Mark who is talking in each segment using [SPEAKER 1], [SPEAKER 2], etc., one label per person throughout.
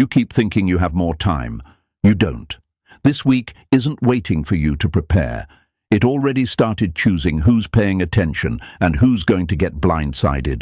[SPEAKER 1] You keep thinking you have more time. You don't. This week isn't waiting for you to prepare. It already started choosing who's paying attention and who's going to get blindsided.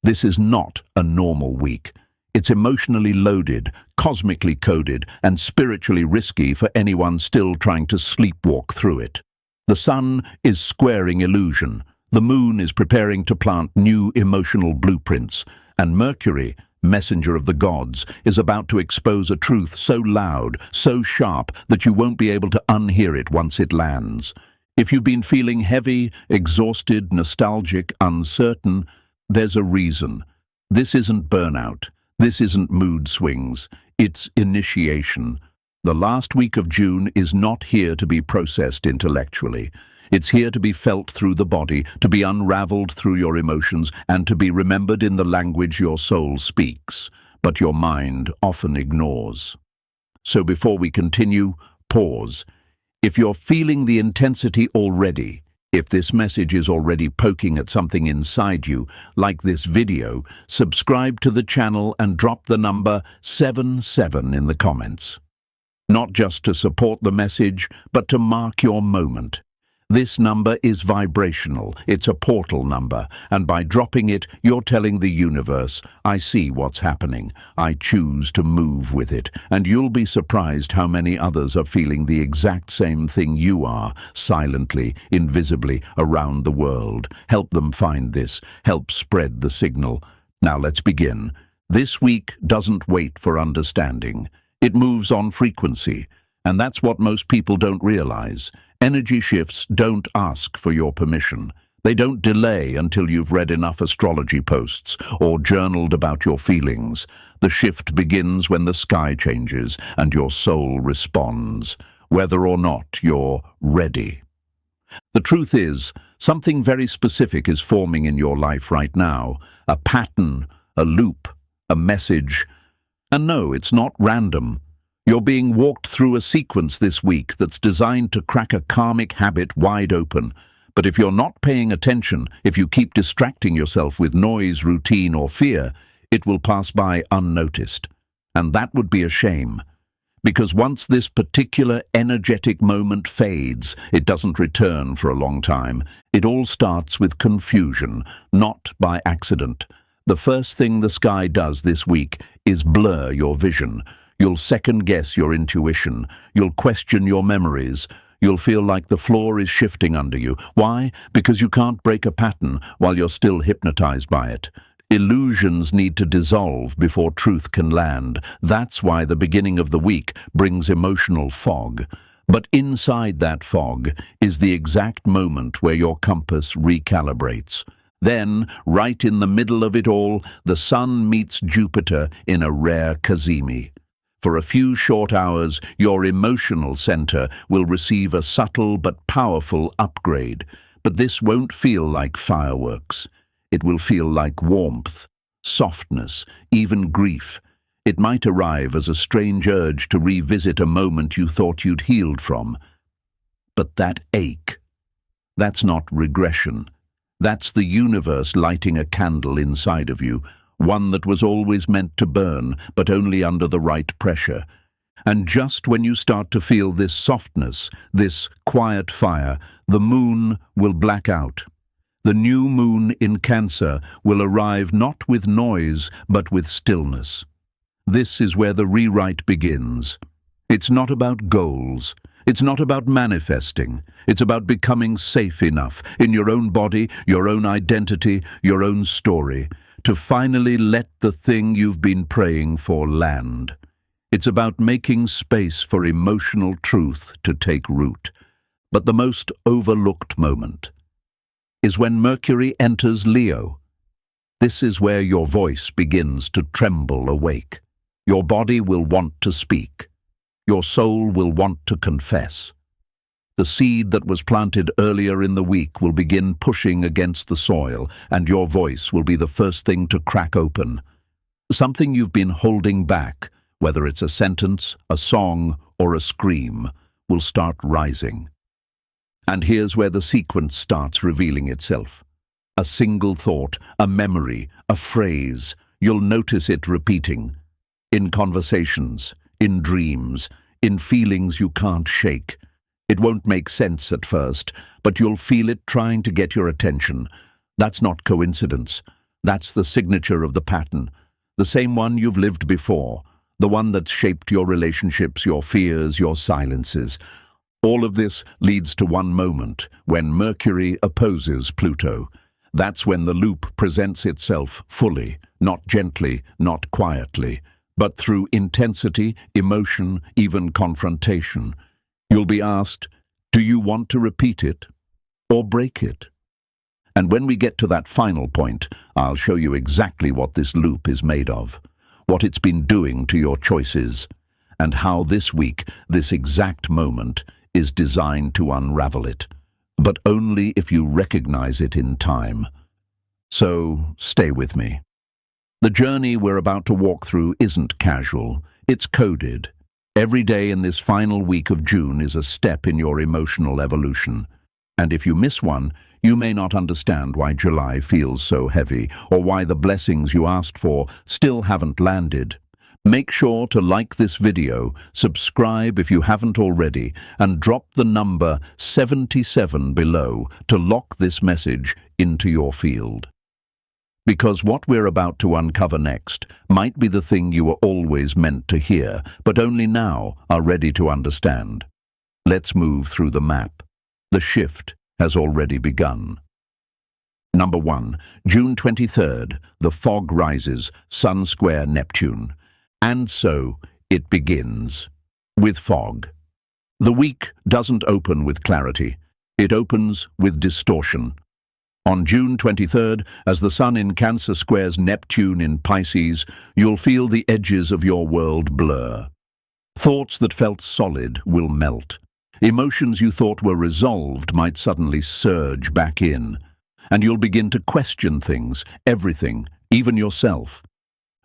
[SPEAKER 1] This is not a normal week. It's emotionally loaded, cosmically coded, and spiritually risky for anyone still trying to sleepwalk through it. The sun is squaring illusion. The moon is preparing to plant new emotional blueprints. And Mercury, messenger of the gods, is about to expose a truth so loud, so sharp, that you won't be able to unhear it once it lands. If you've been feeling heavy, exhausted, nostalgic, uncertain, there's a reason. This isn't burnout. This isn't mood swings. It's initiation. The last week of June is not here to be processed intellectually. It's here to be felt through the body, to be unraveled through your emotions, and to be remembered in the language your soul speaks, but your mind often ignores. So before we continue, pause. If you're feeling the intensity already, if this message is already poking at something inside you, like this video, subscribe to the channel and drop the number 77 in the comments. Not just to support the message, but to mark your moment. This number is vibrational, it's a portal number, and by dropping it, you're telling the universe, I see what's happening, I choose to move with it, and you'll be surprised how many others are feeling the exact same thing you are, silently, invisibly, around the world. Help them find this, help spread the signal. Now let's begin. This week doesn't wait for understanding. It moves on frequency, and that's what most people don't realize. Energy shifts don't ask for your permission. They don't delay until you've read enough astrology posts or journaled about your feelings. The shift begins when the sky changes and your soul responds, whether or not you're ready. The truth is, something very specific is forming in your life right now. A pattern, a loop, a message. And no, it's not random. You're being walked through a sequence this week that's designed to crack a karmic habit wide open. But if you're not paying attention, if you keep distracting yourself with noise, routine, or fear, it will pass by unnoticed. And that would be a shame. Because once this particular energetic moment fades, it doesn't return for a long time. It all starts with confusion, not by accident. The first thing the sky does this week is blur your vision. You'll second-guess your intuition. You'll question your memories. You'll feel like the floor is shifting under you. Why? Because you can't break a pattern while you're still hypnotized by it. Illusions need to dissolve before truth can land. That's why the beginning of the week brings emotional fog. But inside that fog is the exact moment where your compass recalibrates. Then, right in the middle of it all, the sun meets Jupiter in a rare cazimi. For a few short hours, your emotional center will receive a subtle but powerful upgrade. But this won't feel like fireworks. It will feel like warmth, softness, even grief. It might arrive as a strange urge to revisit a moment you thought you'd healed from. But that ache, that's not regression. That's the universe lighting a candle inside of you, one that was always meant to burn, but only under the right pressure. And just when you start to feel this softness, this quiet fire, the moon will black out. The new moon in Cancer will arrive not with noise, but with stillness. This is where the rewrite begins. It's not about goals. It's not about manifesting. It's about becoming safe enough in your own body, your own identity, your own story, to finally let the thing you've been praying for land. It's about making space for emotional truth to take root. But the most overlooked moment is when Mercury enters Leo. This is where your voice begins to tremble awake. Your body will want to speak. Your soul will want to confess. The seed that was planted earlier in the week will begin pushing against the soil, and your voice will be the first thing to crack open. Something you've been holding back, whether it's a sentence, a song, or a scream, will start rising. And here's where the sequence starts revealing itself. A single thought, a memory, a phrase, you'll notice it repeating. in conversations, in dreams, in feelings you can't shake. It won't make sense at first, but you'll feel it trying to get your attention. That's not coincidence. That's the signature of the pattern, the same one you've lived before, the one that's shaped your relationships, your fears, your silences. All of this leads to one moment, when Mercury opposes Pluto. That's when the loop presents itself fully, not gently, not quietly, but through intensity, emotion, even confrontation. You'll be asked, do you want to repeat it or break it? And when we get to that final point, I'll show you exactly what this loop is made of, what it's been doing to your choices, and how this week, this exact moment, is designed to unravel it, but only if you recognize it in time. So, stay with me. The journey we're about to walk through isn't casual, it's coded. Every day in this final week of June is a step in your emotional evolution. And if you miss one, you may not understand why July feels so heavy, or why the blessings you asked for still haven't landed. Make sure to like this video, subscribe if you haven't already, and drop the number 77 below to lock this message into your field. Because what we're about to uncover next might be the thing you were always meant to hear, but only now are ready to understand. Let's move through the map. The shift has already begun. Number 1. June 23rd, the fog rises, Sun square Neptune. And so it begins. With fog. The week doesn't open with clarity. It opens with distortion. On June 23rd, as the Sun in Cancer squares Neptune in Pisces, you'll feel the edges of your world blur. Thoughts that felt solid will melt. Emotions you thought were resolved might suddenly surge back in. And you'll begin to question things, everything, even yourself.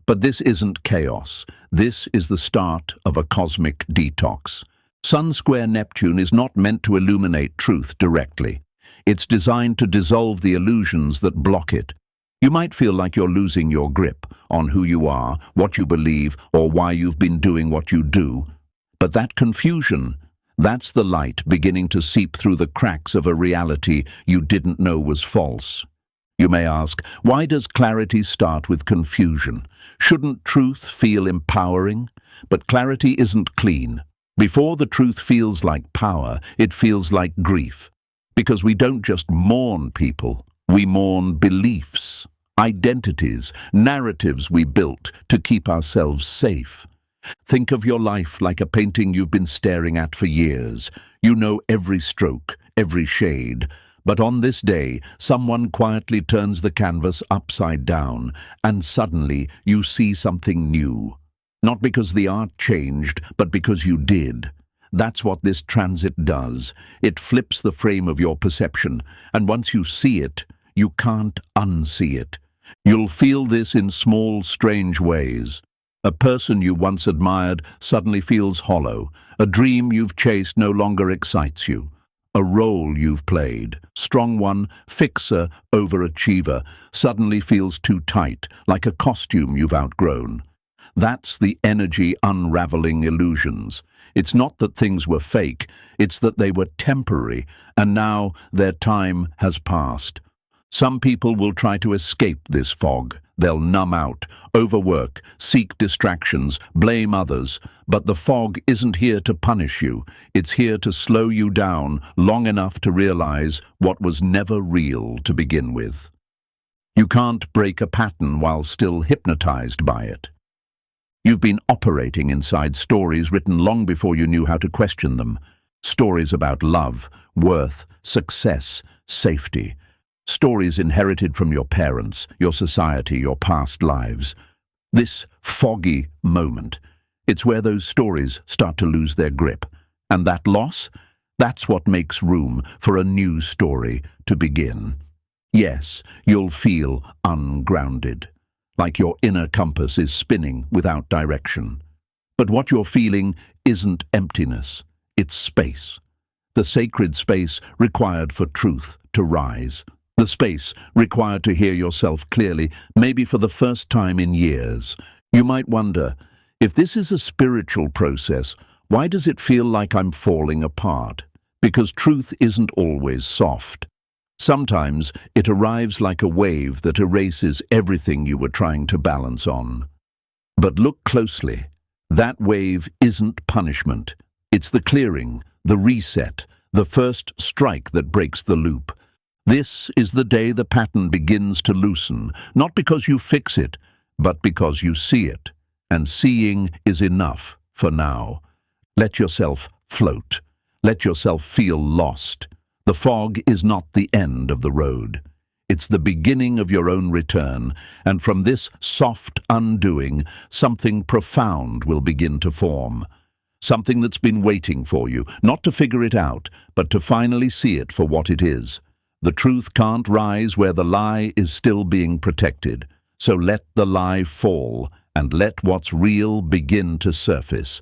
[SPEAKER 1] But this isn't chaos. This is the start of a cosmic detox. Sun square Neptune is not meant to illuminate truth directly. It's designed to dissolve the illusions that block it. You might feel like you're losing your grip on who you are, what you believe, or why you've been doing what you do. But that confusion, that's the light beginning to seep through the cracks of a reality you didn't know was false. You may ask, why does clarity start with confusion? Shouldn't truth feel empowering? But clarity isn't clean. Before the truth feels like power, it feels like grief. Because we don't just mourn people, we mourn beliefs, identities, narratives we built to keep ourselves safe. Think of your life like a painting you've been staring at for years. You know every stroke, every shade. But on this day, someone quietly turns the canvas upside down, and suddenly you see something new. Not because the art changed, but because you did. That's what this transit does. It flips the frame of your perception, and once you see it, you can't unsee it. You'll feel this in small, strange ways. A person you once admired suddenly feels hollow. A dream you've chased no longer excites you. A role you've played, strong one, fixer, overachiever, suddenly feels too tight, like a costume you've outgrown. That's the energy unraveling illusions. It's not that things were fake, it's that they were temporary, and now their time has passed. Some people will try to escape this fog. They'll numb out, overwork, seek distractions, blame others. But the fog isn't here to punish you. It's here to slow you down long enough to realize what was never real to begin with. You can't break a pattern while still hypnotized by it. You've been operating inside stories written long before you knew how to question them. Stories about love, worth, success, safety. Stories inherited from your parents, your society, your past lives. This foggy moment, it's where those stories start to lose their grip. And that loss, that's what makes room for a new story to begin. Yes, you'll feel ungrounded, like your inner compass is spinning without direction. But what you're feeling isn't emptiness, it's space. The sacred space required for truth to rise. The space required to hear yourself clearly, maybe for the first time in years. You might wonder, If this is a spiritual process, why does it feel like I'm falling apart? Because truth isn't always soft. Sometimes it arrives like a wave that erases everything you were trying to balance on. But look closely. That wave isn't punishment. It's the clearing, the reset, the first strike that breaks the loop. This is the day the pattern begins to loosen, not because you fix it, but because you see it. And seeing is enough for now. Let yourself float. Let yourself feel lost. The fog is not the end of the road. It's the beginning of your own return, and from this soft undoing, something profound will begin to form. Something that's been waiting for you, not to figure it out, but to finally see it for what it is. The truth can't rise where the lie is still being protected. So let the lie fall, and let what's real begin to surface.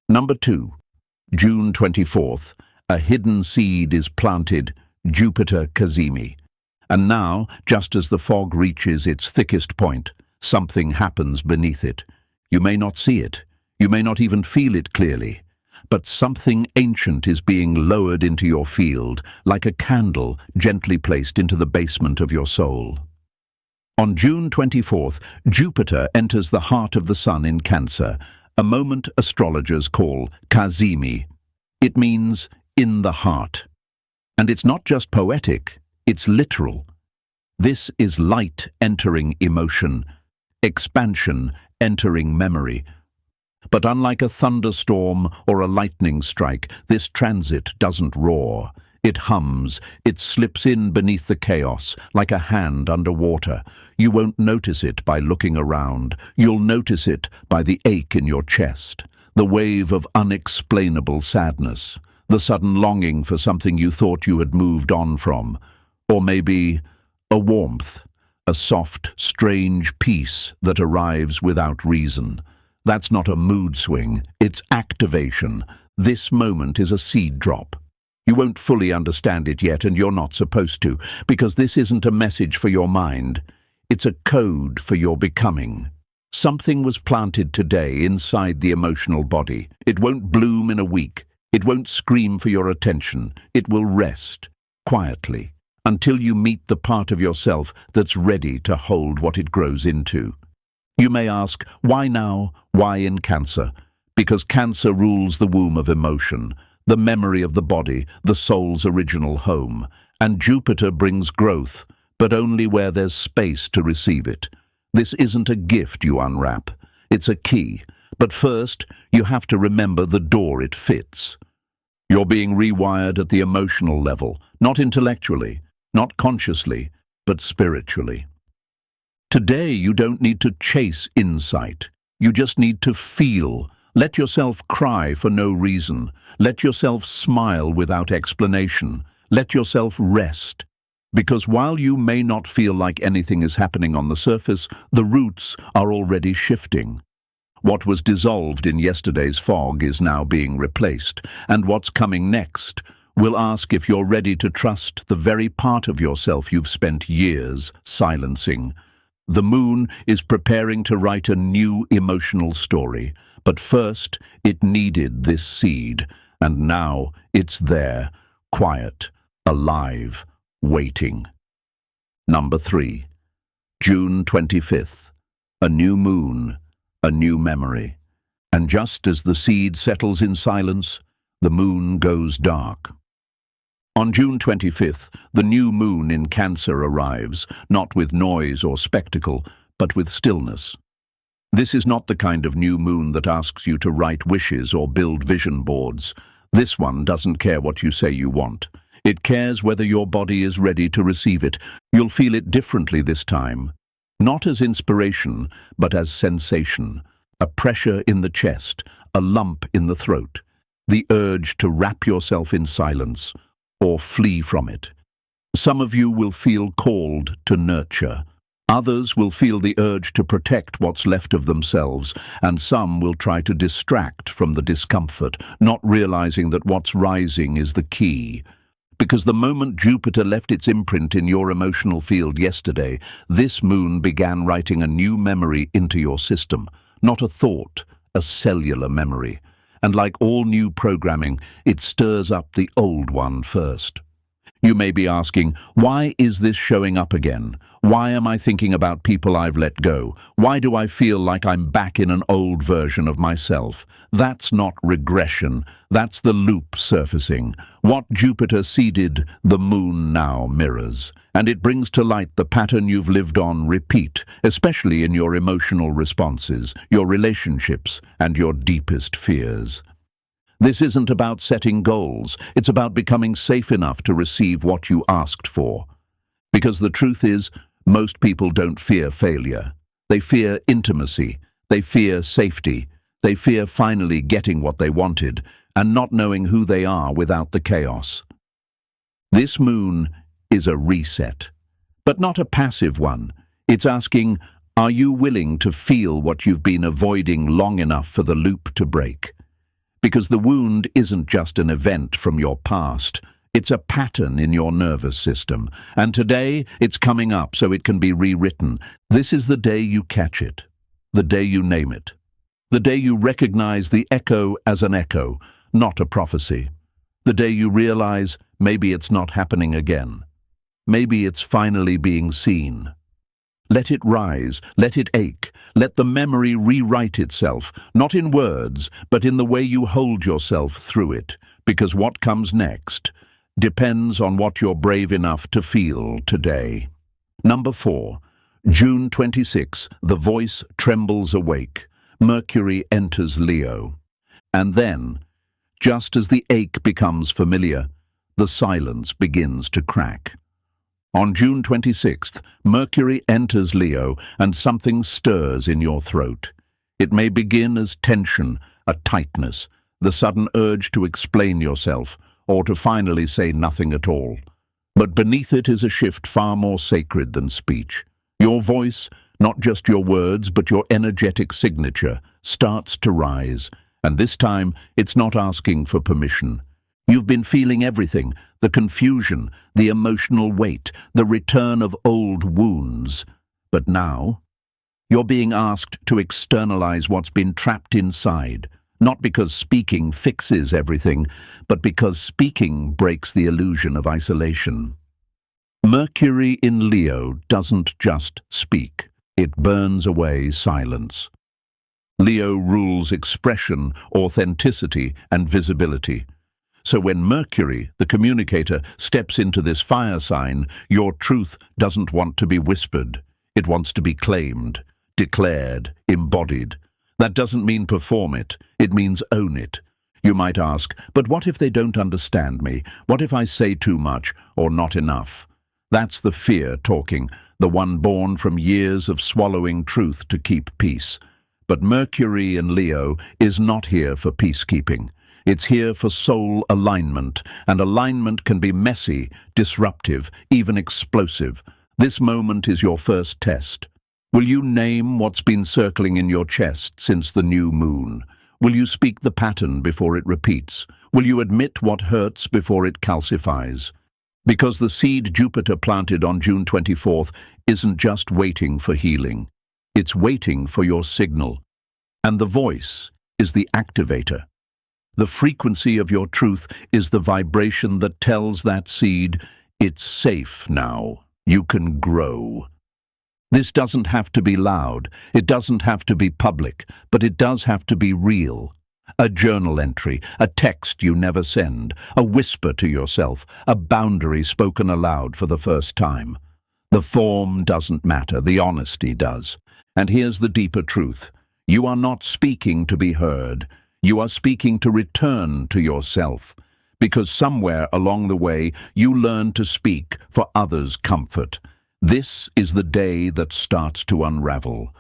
[SPEAKER 1] Number 2. June 24th. A hidden seed is planted, Jupiter Cazimi. And now, just as the fog reaches its thickest point, something happens beneath it. You may not see it. You may not even feel it clearly. But something ancient is being lowered into your field, like a candle gently placed into the basement of your soul. On June 24th, Jupiter enters the heart of the Sun in Cancer, a moment astrologers call Cazimi. It means in the heart. And it's not just poetic, it's literal. This is light entering emotion, expansion entering memory. But unlike a thunderstorm or a lightning strike, this transit doesn't roar. It hums, it slips in beneath the chaos, like a hand underwater. You won't notice it by looking around. You'll notice it by the ache in your chest, the wave of unexplainable sadness, the sudden longing for something you thought you had moved on from. Or maybe a warmth, a soft, strange peace that arrives without reason. That's not a mood swing, it's activation. This moment is a seed drop. You won't fully understand it yet, and you're not supposed to, because this isn't a message for your mind. It's a code for your becoming. Something was planted today inside the emotional body. It won't bloom in a week. It won't scream for your attention. It will rest, quietly, until you meet the part of yourself that's ready to hold what it grows into. You may ask, why now? Why in Cancer? Because Cancer rules the womb of emotion, the memory of the body, the soul's original home. And Jupiter brings growth, but only where there's space to receive it. This isn't a gift you unwrap. It's a key. But first, you have to remember the door it fits. You're being rewired at the emotional level, not intellectually, not consciously, but spiritually. Today, you don't need to chase insight. You just need to feel. Let yourself cry for no reason. Let yourself smile without explanation. Let yourself rest. Because while you may not feel like anything is happening on the surface, the roots are already shifting. What was dissolved in yesterday's fog is now being replaced, and what's coming next will ask if you're ready to trust the very part of yourself you've spent years silencing. The moon is preparing to write a new emotional story, but first it needed this seed, and now it's there, quiet, alive, waiting. Number 3. June 25th. A new moon, a new memory. And just as the seed settles in silence, the moon goes dark. On June 25th, the new moon in Cancer arrives, not with noise or spectacle, but with stillness. This is not the kind of new moon that asks you to write wishes or build vision boards. This one doesn't care what you say you want. It cares whether your body is ready to receive it. You'll feel it differently this time. Not as inspiration, but as sensation. A pressure in the chest, a lump in the throat. The urge to wrap yourself in silence, or flee from it. Some of you will feel called to nurture. Others will feel the urge to protect what's left of themselves, and some will try to distract from the discomfort, not realizing that what's rising is the key. Because the moment Jupiter left its imprint in your emotional field yesterday, this moon began writing a new memory into your system. not a thought, a cellular memory. And like all new programming, it stirs up the old one first. You may be asking, why is this showing up again? Why am I thinking about people I've let go? Why do I feel like I'm back in an old version of myself? That's not regression, that's the loop surfacing. What Jupiter seeded, the moon now mirrors. And it brings to light the pattern you've lived on repeat, especially in your emotional responses, your relationships, and your deepest fears. This isn't about setting goals, it's about becoming safe enough to receive what you asked for. Because the truth is, most people don't fear failure. They fear intimacy, they fear safety, they fear finally getting what they wanted and not knowing who they are without the chaos. This moon is a reset, but not a passive one. It's asking, are you willing to feel what you've been avoiding long enough for the loop to break? Because the wound isn't just an event from your past, it's a pattern in your nervous system. And today, it's coming up so it can be rewritten. This is the day you catch it, the day you name it, the day you recognize the echo as an echo, not a prophecy. The day you realize maybe it's not happening again. Maybe it's finally being seen. Let it rise, let it ache, let the memory rewrite itself, not in words, but in the way you hold yourself through it, because what comes next depends on what you're brave enough to feel today. Number 4. June 26, the voice trembles awake. Mercury enters Leo. And then, just as the ache becomes familiar, the silence begins to crack. On June 26th, Mercury enters Leo and something stirs in your throat. It may begin as tension, a tightness, the sudden urge to explain yourself, or to finally say nothing at all. But beneath it is a shift far more sacred than speech. Your voice, not just your words, but your energetic signature, starts to rise, and this time it's not asking for permission. You've been feeling everything, the confusion, the emotional weight, the return of old wounds. But now, you're being asked to externalize what's been trapped inside, not because speaking fixes everything, but because speaking breaks the illusion of isolation. Mercury in Leo doesn't just speak, it burns away silence. Leo rules expression, authenticity, and visibility. So when Mercury, the communicator, steps into this fire sign, your truth doesn't want to be whispered. It wants to be claimed, declared, embodied. That doesn't mean perform it. It means own it. You might ask, but what if they don't understand me? What if I say too much or not enough? That's the fear talking, the one born from years of swallowing truth to keep peace. But Mercury in Leo is not here for peacekeeping. It's here for soul alignment, and alignment can be messy, disruptive, even explosive. This moment is your first test. Will you name what's been circling in your chest since the new moon? Will you speak the pattern before it repeats? Will you admit what hurts before it calcifies? Because the seed Jupiter planted on June 24th isn't just waiting for healing. It's waiting for your signal. And the voice is the activator. The frequency of your truth is the vibration that tells that seed, it's safe now, you can grow. This doesn't have to be loud, it doesn't have to be public, but it does have to be real. A journal entry, a text you never send, a whisper to yourself, a boundary spoken aloud for the first time. The form doesn't matter, the honesty does. And here's the deeper truth. You are not speaking to be heard. You are speaking to return to yourself, because somewhere along the way you learn to speak for others' comfort. This is the day that starts to unravel.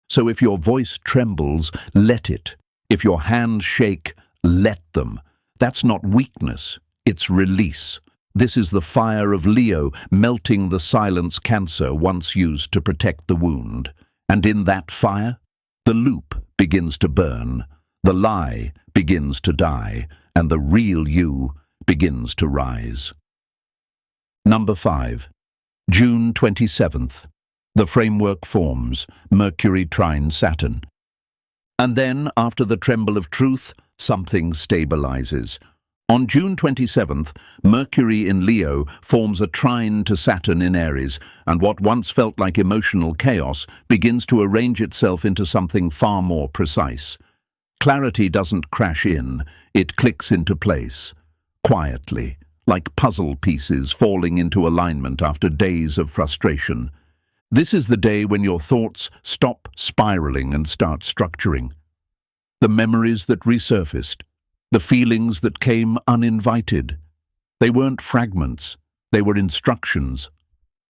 [SPEAKER 1] So if your voice trembles, let it. If your hands shake, let them. That's not weakness, it's release. This is the fire of Leo melting the silence cancer once used to protect the wound. And in that fire, the loop begins to burn. The lie begins to die, and the real you begins to rise. Number 5. June 27th. The framework forms, Mercury trine Saturn. And then, after the tremble of truth, something stabilizes. On June 27th, Mercury in Leo forms a trine to Saturn in Aries, and what once felt like emotional chaos begins to arrange itself into something far more precise. Clarity doesn't crash in, it clicks into place, quietly, like puzzle pieces falling into alignment after days of frustration. This is the day when your thoughts stop spiraling and start structuring. The memories that resurfaced, the feelings that came uninvited. They weren't fragments, they were instructions.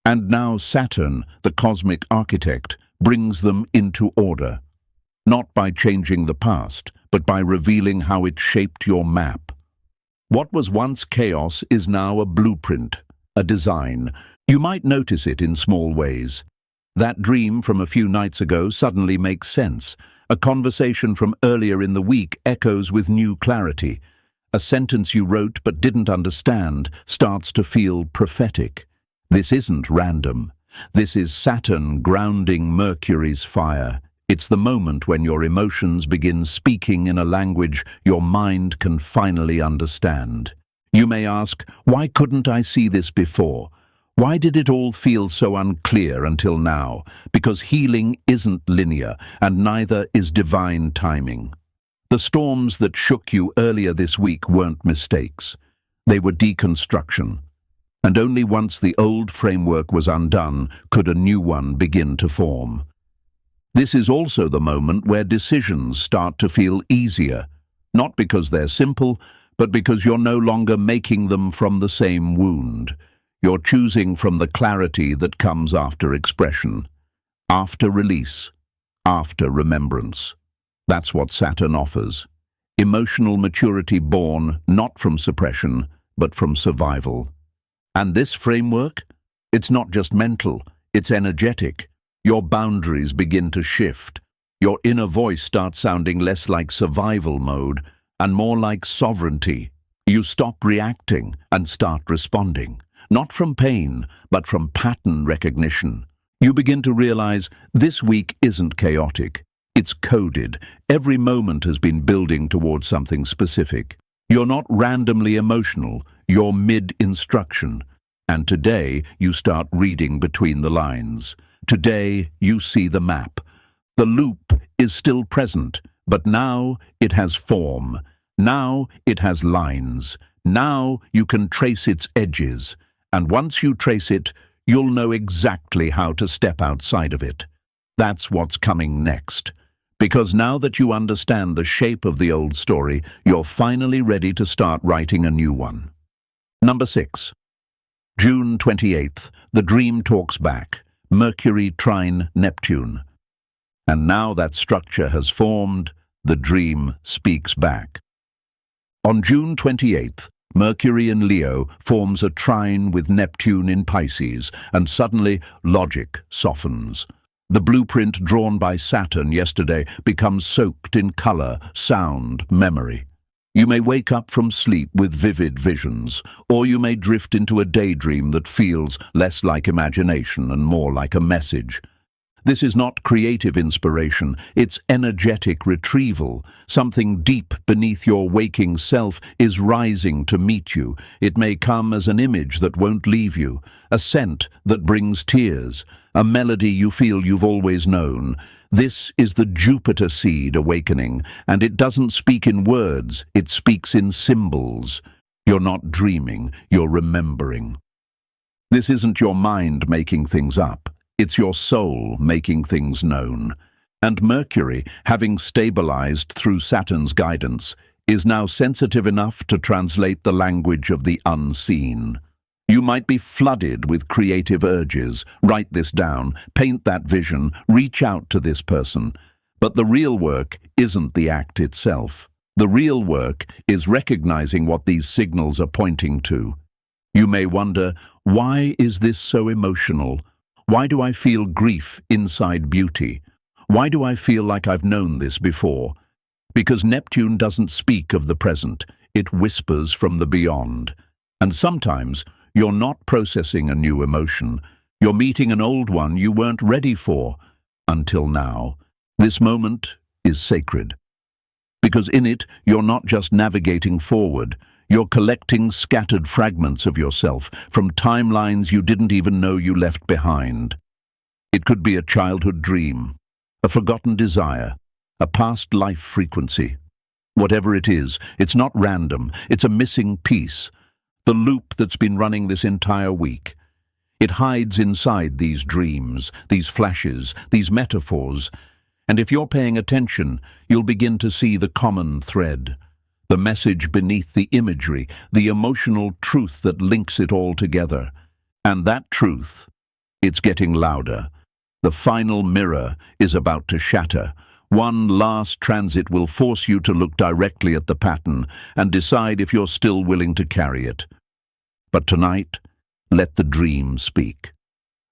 [SPEAKER 1] And now Saturn, the cosmic architect, brings them into order. Not by changing the past, but by revealing how it shaped your map. What was once chaos is now a blueprint, a design. You might notice it in small ways. That dream from a few nights ago suddenly makes sense. A conversation from earlier in the week echoes with new clarity. A sentence you wrote but didn't understand starts to feel prophetic. This isn't random. This is Saturn grounding Mercury's fire. It's the moment when your emotions begin speaking in a language your mind can finally understand. You may ask, why couldn't I see this before? Why did it all feel so unclear until now? Because healing isn't linear, and neither is divine timing. The storms that shook you earlier this week weren't mistakes. They were deconstruction. And only once the old framework was undone could a new one begin to form. This is also the moment where decisions start to feel easier, not because they're simple, but because you're no longer making them from the same wound. You're choosing from the clarity that comes after expression, after release, after remembrance. That's what Saturn offers. Emotional maturity born not from suppression, but from survival. And this framework? It's not just mental, it's energetic. Your boundaries begin to shift. Your inner voice starts sounding less like survival mode and more like sovereignty. You stop reacting and start responding. Not from pain, but from pattern recognition. You begin to realize this week isn't chaotic. It's coded. Every moment has been building towards something specific. You're not randomly emotional, you're mid-instruction. And today, you start reading between the lines. Today, you see the map. The loop is still present, but now it has form. Now it has lines. Now you can trace its edges. And once you trace it, you'll know exactly how to step outside of it. That's what's coming next. Because now that you understand the shape of the old story, you're finally ready to start writing a new one. Number 6. June 28th, the dream talks back. Mercury trine Neptune. And now that structure has formed, the dream speaks back. On June 28th, Mercury in Leo forms a trine with Neptune in Pisces, and suddenly logic softens. The blueprint drawn by Saturn yesterday becomes soaked in color, sound, memory. You may wake up from sleep with vivid visions, or you may drift into a daydream that feels less like imagination and more like a message. This is not creative inspiration, it's energetic retrieval. Something deep beneath your waking self is rising to meet you. It may come as an image that won't leave you, a scent that brings tears, a melody you feel you've always known. This is the Jupiter seed awakening, and it doesn't speak in words, it speaks in symbols. You're not dreaming, you're remembering. This isn't your mind making things up. It's your soul making things known. And Mercury, having stabilized through Saturn's guidance, is now sensitive enough to translate the language of the unseen. You might be flooded with creative urges. Write this down, paint that vision, reach out to this person. But the real work isn't the act itself. The real work is recognizing what these signals are pointing to. You may wonder, why is this so emotional? Why do I feel grief inside beauty? Why do I feel like I've known this before? Because Neptune doesn't speak of the present, it whispers from the beyond. And sometimes, you're not processing a new emotion. You're meeting an old one you weren't ready for, until now. This moment is sacred. Because in it, you're not just navigating forward, you're collecting scattered fragments of yourself from timelines you didn't even know you left behind. It could be a childhood dream, a forgotten desire, a past life frequency. Whatever it is, it's not random, it's a missing piece, the loop that's been running this entire week. It hides inside these dreams, these flashes, these metaphors, and if you're paying attention, you'll begin to see the common thread, the message beneath the imagery, the emotional truth that links it all together. And that truth, it's getting louder. The final mirror is about to shatter. One last transit will force you to look directly at the pattern and decide if you're still willing to carry it. But tonight, let the dream speak.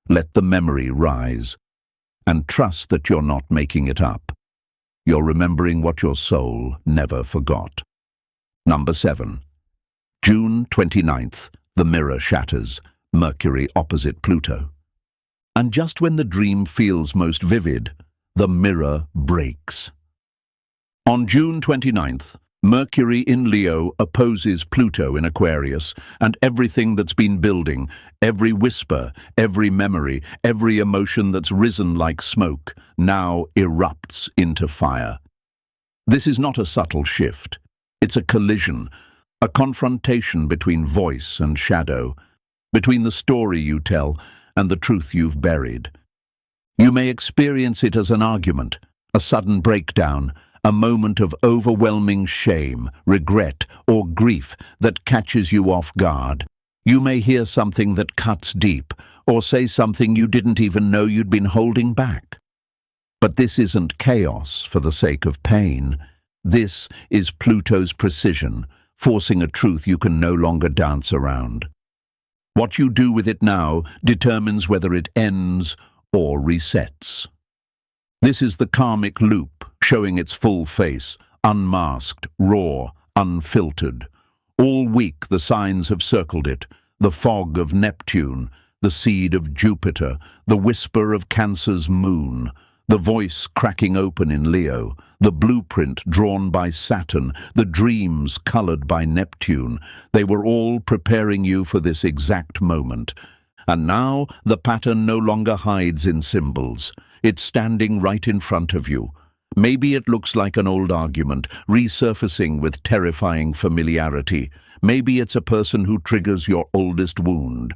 [SPEAKER 1] Let the memory rise. And trust that you're not making it up. You're remembering what your soul never forgot. Number 7. June 29th, the mirror shatters, Mercury opposite Pluto. And just when the dream feels most vivid, the mirror breaks. On June 29th, Mercury in Leo opposes Pluto in Aquarius, and everything that's been building, every whisper, every memory, every emotion that's risen like smoke, now erupts into fire. This is not a subtle shift. It's a collision, a confrontation between voice and shadow, between the story you tell and the truth you've buried. You may experience it as an argument, a sudden breakdown, a moment of overwhelming shame, regret, or grief that catches you off guard. You may hear something that cuts deep, or say something you didn't even know you'd been holding back. But this isn't chaos for the sake of pain. This is Pluto's precision, forcing a truth you can no longer dance around. What you do with it now determines whether it ends or resets. This is the karmic loop, showing its full face, unmasked, raw, unfiltered. All week the signs have circled it, the fog of Neptune, the seed of Jupiter, the whisper of Cancer's moon, the voice cracking open in Leo, the blueprint drawn by Saturn, the dreams colored by Neptune. They were all preparing you for this exact moment. And now the pattern no longer hides in symbols. It's standing right in front of you. Maybe it looks like an old argument, resurfacing with terrifying familiarity. Maybe it's a person who triggers your oldest wound.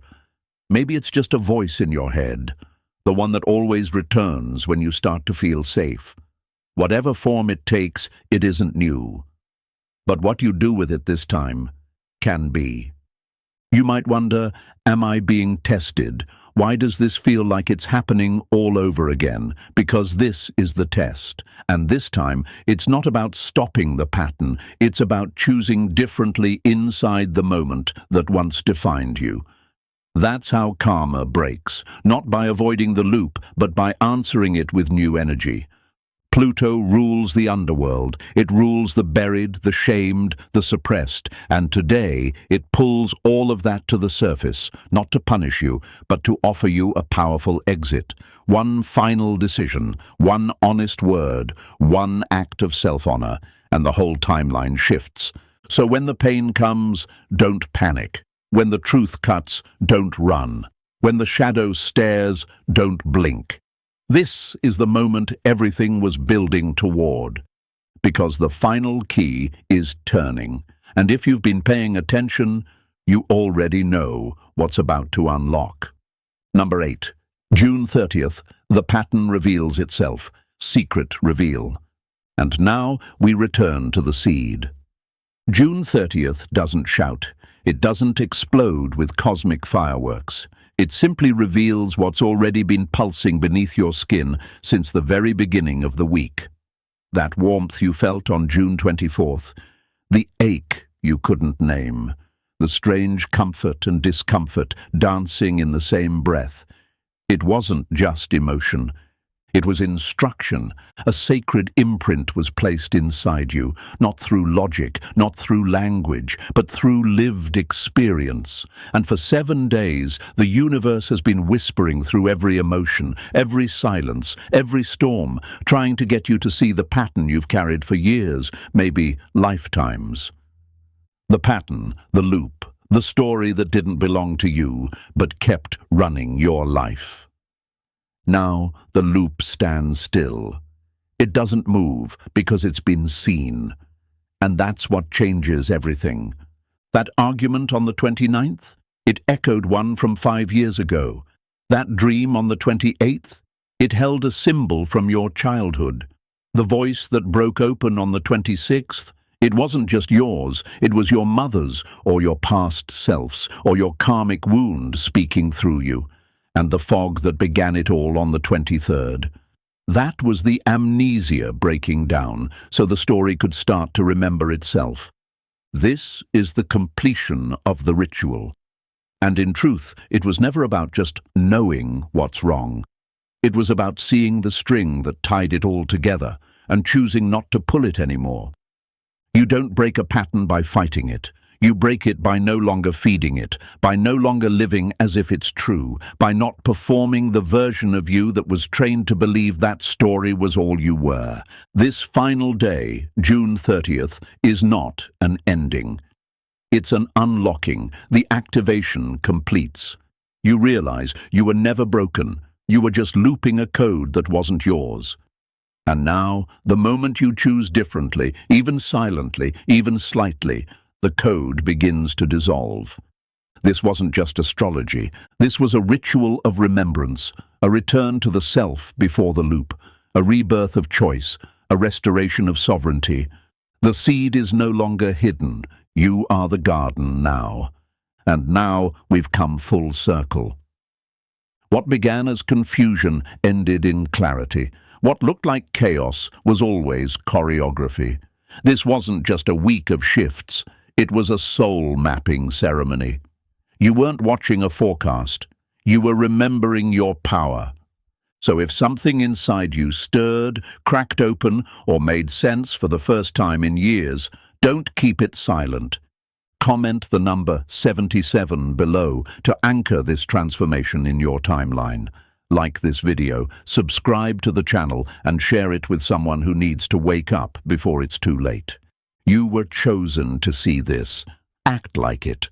[SPEAKER 1] Maybe it's just a voice in your head, the one that always returns when you start to feel safe. Whatever form it takes, it isn't new. But what you do with it this time can be. You might wonder, am I being tested? Why does this feel like it's happening all over again? Because this is the test. And this time, it's not about stopping the pattern. It's about choosing differently inside the moment that once defined you. That's how karma breaks, not by avoiding the loop, but by answering it with new energy. Pluto rules the underworld. It rules the buried, the shamed, the suppressed, and today it pulls all of that to the surface, not to punish you, but to offer you a powerful exit. One final decision, one honest word, one act of self-honor, and the whole timeline shifts. So when the pain comes, don't panic. When the truth cuts, don't run. When the shadow stares, don't blink. This is the moment everything was building toward, because the final key is turning, and if you've been paying attention, you already know what's about to unlock. Number 8. June 30th, the pattern reveals itself, secret reveal. And now we return to the seed. June 30th doesn't shout. It doesn't explode with cosmic fireworks. It simply reveals what's already been pulsing beneath your skin since the very beginning of the week. That warmth you felt on June 24th, the ache you couldn't name, the strange comfort and discomfort dancing in the same breath. It wasn't just emotion. It was instruction. A sacred imprint was placed inside you, not through logic, not through language, but through lived experience. And for 7 days, the universe has been whispering through every emotion, every silence, every storm, trying to get you to see the pattern you've carried for years, maybe lifetimes. The pattern, the loop, the story that didn't belong to you, but kept running your life. Now the loop stands still. It doesn't move because it's been seen. And that's what changes everything. That argument on the 29th? It echoed one from 5 years ago. That dream on the 28th? It held a symbol from your childhood. The voice that broke open on the 26th? It wasn't just yours, it was your mother's, or your past self's, or your karmic wound speaking through you. And the fog that began it all on the 23rd. That was the amnesia breaking down, so the story could start to remember itself. This is the completion of the ritual. And in truth, it was never about just knowing what's wrong. It was about seeing the string that tied it all together and choosing not to pull it anymore. You don't break a pattern by fighting it. You break it by no longer feeding it, by no longer living as if it's true, by not performing the version of you that was trained to believe that story was all you were. This final day, June 30th, is not an ending. It's an unlocking. The activation completes. You realize you were never broken. You were just looping a code that wasn't yours. And now, the moment you choose differently, even silently, even slightly, the code begins to dissolve. This wasn't just astrology. This was a ritual of remembrance, a return to the self before the loop, a rebirth of choice, a restoration of sovereignty. The seed is no longer hidden. You are the garden now. And now we've come full circle. What began as confusion ended in clarity. What looked like chaos was always choreography. This wasn't just a week of shifts. It was a soul-mapping ceremony. You weren't watching a forecast. You were remembering your power. So if something inside you stirred, cracked open, or made sense for the first time in years, don't keep it silent. Comment the number 77 below to anchor this transformation in your timeline. Like this video, subscribe to the channel, and share it with someone who needs to wake up before it's too late. You were chosen to see this. Act like it.